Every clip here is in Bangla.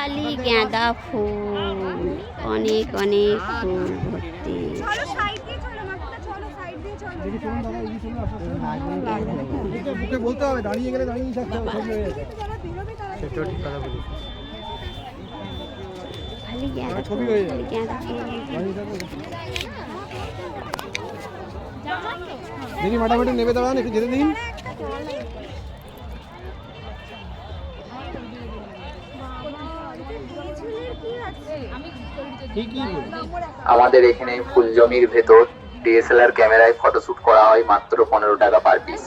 খালি গাঁদা ফুল, অনেক অনেক ফুল ভর্তি। বলতে হবে, দাঁড়িয়ে গেলে দাঁড়িয়ে থাকতে হবে, খালি গাঁদা ফুল, খালি গাঁদা ফুল। দেখি মাটামাটি নেবে, দাঁড়ান একটু যেতে দিন। আমাদের এখানে ফুলজমির ভেতর ডিএসএলআর ক্যামেরায় ফটোশুট করা হয় মাত্র 15 টাকা পার পিস।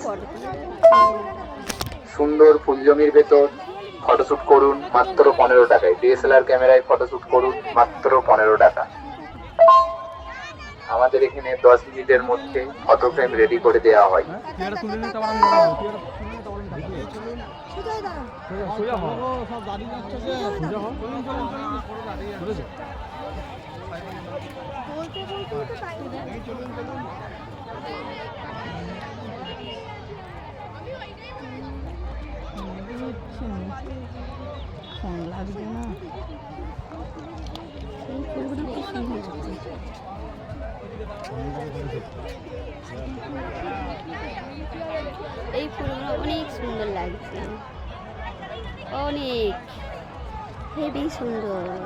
সুন্দর ফুলজমির ভেতর ফটোশুট করুন মাত্র 15 টাকায়। ডিএসএলআর ক্যামেরায় ফটোশুট করুন মাত্র 15 টাকা। আমাদের এখানে 10 মিনিটের মধ্যে ফটো ফ্রেম রেডি করে দেওয়া হয়। লাগবে না, এই ফুলগুলো কি সুন্দর লাগছে। এই ফুলগুলো অনেক সুন্দর লাগছে, অনেক হেভি সুন্দর।